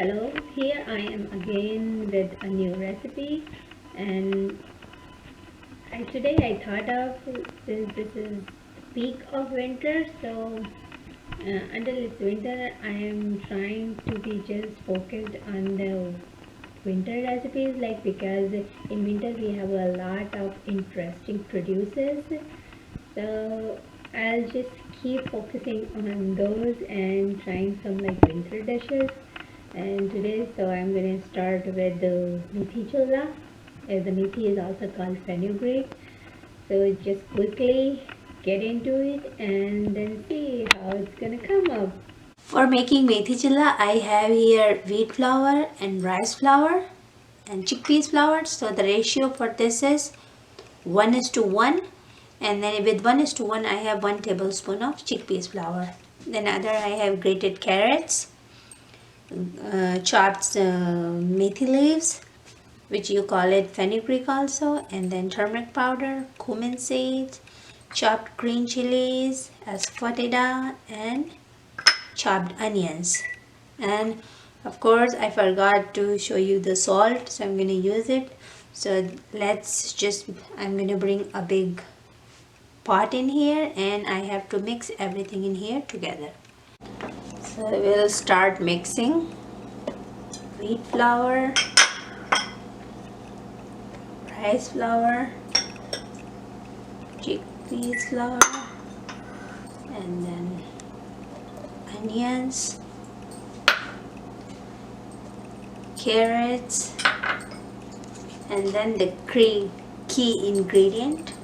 Hello, here I am again with a new recipe, and today I thought of, since this is the peak of winter, so until it's winter I am trying to be just focused on the winter recipes, like, because in winter we have a lot of interesting produces, so I'll just keep focusing on those and trying some like winter dishes. And today, so I'm going to start with the Methi Chilla. The Methi is also called fenugreek. So just quickly get into it and then see how it's going to come up. For making Methi Chilla, I have here wheat flour and rice flour and chickpeas flour. So the ratio for this is 1:1, and then with 1:1 I have 1 tablespoon of chickpeas flour. Then other I have grated carrots, chopped methi leaves, which you call it fenugreek also, and then turmeric powder, cumin seeds, chopped green chilies, asafoetida, and chopped onions. And of course I forgot to show you the salt, so I'm going to use it. So I'm going to bring a big pot in here, and I have to mix everything in here together. So we'll start mixing wheat flour, rice flour, chickpeas flour, and then onions, carrots, and then the key ingredient,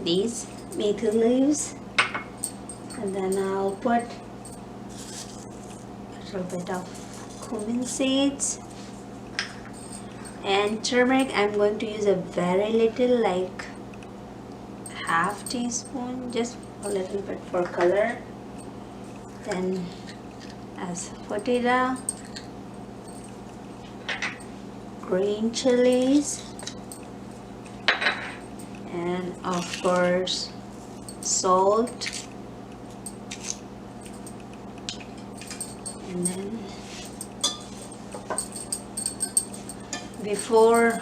these methi leaves, and then I'll put a little bit of cumin seeds and turmeric. I'm going to use a very little, like half teaspoon, just a little bit for color. Then asafoetida, green chilies, and of course salt, and then before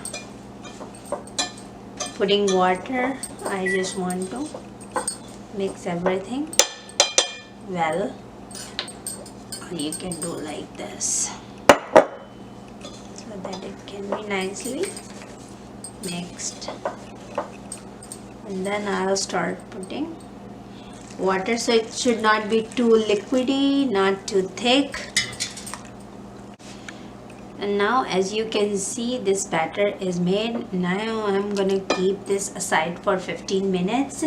putting water I just want to mix everything well, or you can do like this so that it can be nicely mixed. And then I'll start putting water, so it should not be too liquidy, not too thick. And now as you can see, this batter is made. Now I'm gonna keep this aside for 15 minutes,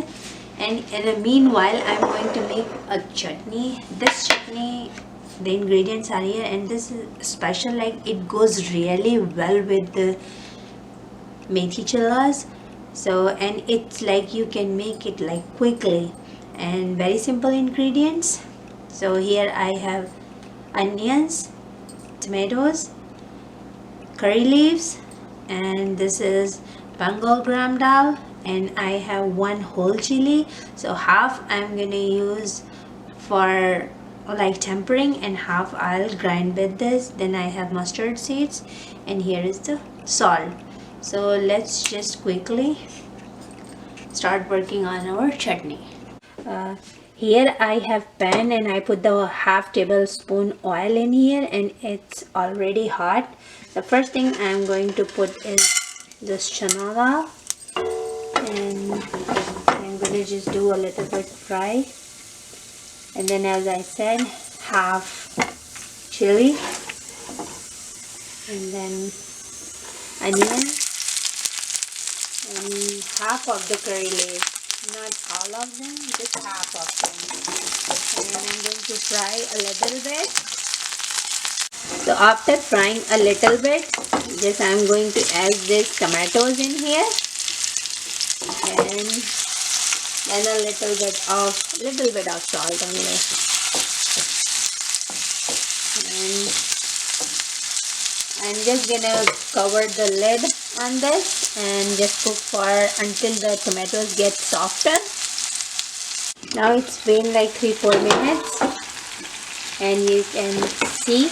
and in the meanwhile I'm going to make a chutney. This chutney, the ingredients are here, and this is special, like it goes really well with the methi chillas. So, and it's like you can make it like quickly, and very simple ingredients. So here I have onions, tomatoes, curry leaves, and this is Bengal gram dal, and I have 1 whole chili. So half I'm gonna use for like tempering, and half I'll grind with this. Then I have mustard seeds, and here is the salt. So let's just quickly start working on our chutney. Here I have pan, and I put the half tablespoon oil in here, and it's already hot. The first thing I'm going to put is this chana dal, and I'm going to just do a little bit fry. And then, as I said, half chili, and then onion, and half of the curry leaves. Not all of them, just half of them. And I'm going to fry a little bit. So after frying a little bit, just I'm going to add this tomatoes in here, and then a little bit of salt only. And I'm just gonna cover the lid on this and just cook for until the tomatoes get softer. Now it's been like 3-4 minutes, and you can see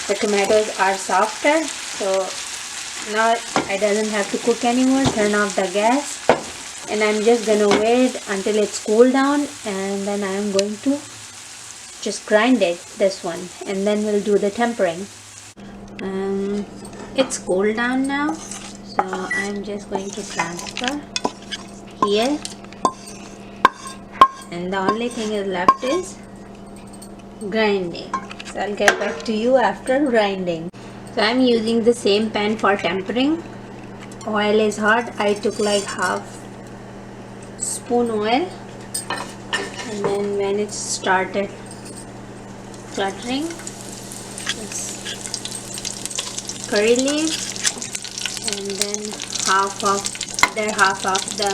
the tomatoes are softer. So now it doesn't have to cook anymore. Turn off the gas, and I'm just gonna wait until it's cooled down, and then I'm going to just grind it, this one, and then we'll do the tempering. It's cooled down now, so I'm just going to transfer here, and the only thing is left is grinding. So I'll get back to you after grinding. So I'm using the same pan for tempering. Oil is hot. I took like half spoon oil, and then when it started cluttering, it's curry leaves, and then half of the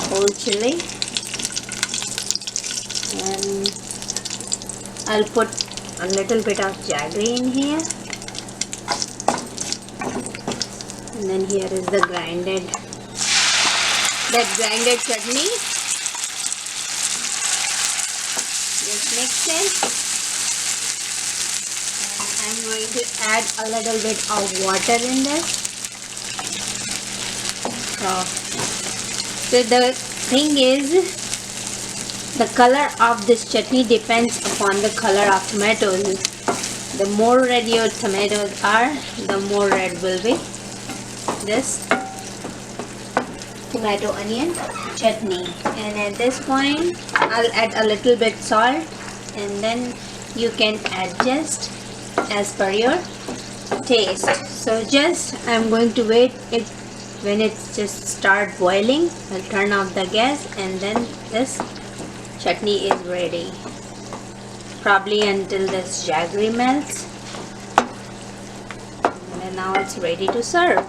whole chili, and I'll put a little bit of jaggery in here, and then here is the grinded chutney. Just mix it. I'm going to add a little bit of water in this. So the thing is, the color of this chutney depends upon the color of tomatoes. The more red your tomatoes are, the more red will be this tomato onion chutney. And at this point, I'll add a little bit salt, and then you can adjust as per your taste. So I'm going to wait when it just start boiling. I'll turn off the gas, and then this chutney is ready, probably until this jaggery melts, and then now it's ready to serve.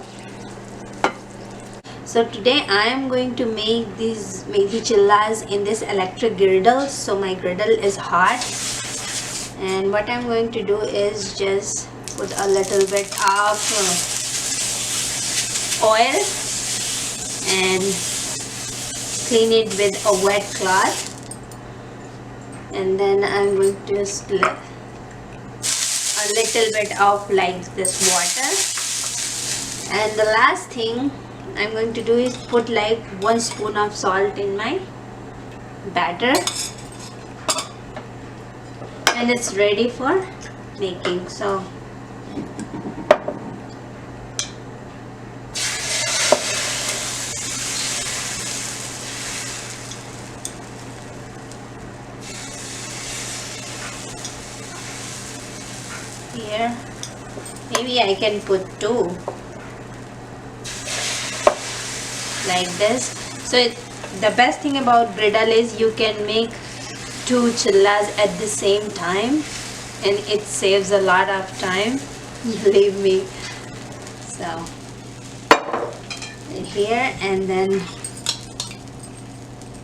So today I am going to make these Methi chillas in this electric griddle. So my griddle is hot, and what I'm going to do is just put a little bit of oil and clean it with a wet cloth, and then I'm going to just let a little bit of like this water. And the last thing I'm going to do is put like 1 spoon of salt in my batter, and it's ready for making. So here, maybe I can put 2 like this. So the best thing about griddle is you can make 2 chillas at the same time, and it saves a lot of time, believe me. So here, and then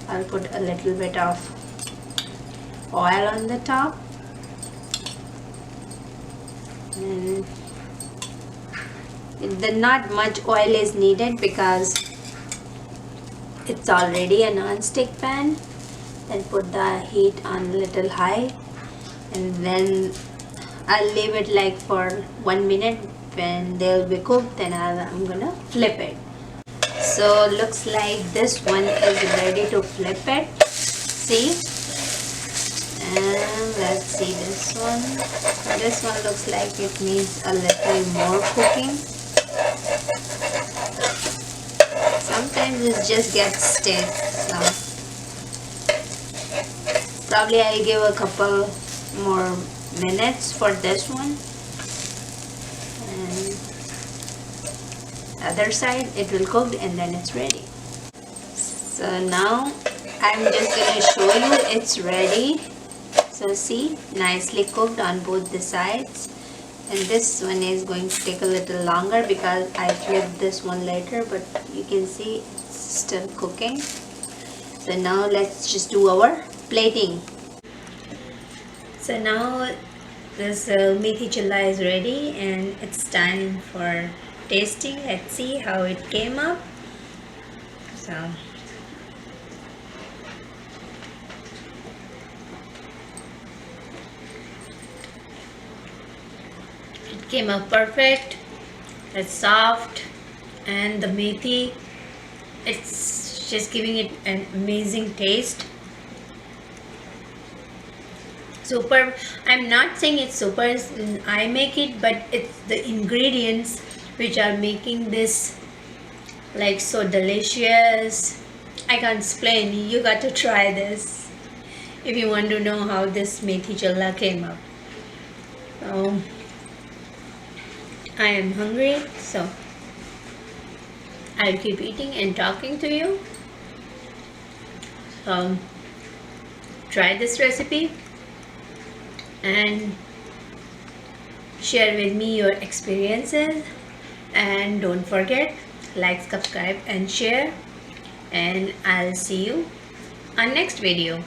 I'll put a little bit of oil on the top, and not much oil is needed because it's already a non-stick pan. Then put the heat on a little high, and then I'll leave it like for 1 minute. When they'll be cooked, then I'm gonna flip it. So looks like this one is ready to flip it. See? And let's see this one. This one looks like it needs a little more cooking. Sometimes it just gets stiff, so probably I'll give a couple more minutes for this one, and other side it will cook, and then it's ready. So now I'm just going to show you it's ready. So see, nicely cooked on both the sides. And this one is going to take a little longer because I flipped this one later, but you can see it's still cooking. So now let's just do our plating. So now this Methi chilla is ready, and it's time for tasting. Let's see how it came up. So came out perfect. It's soft, and the methi, it's just giving it an amazing taste. Super. I'm not saying it's super, I make it, but it's the ingredients which are making this like so delicious. I can't explain. You got to try this if you want to know how this methi chilla came up. So I am hungry, so I'll keep eating and talking to you. So try this recipe and share with me your experiences, and don't forget, like, subscribe and share, and I'll see you on next video.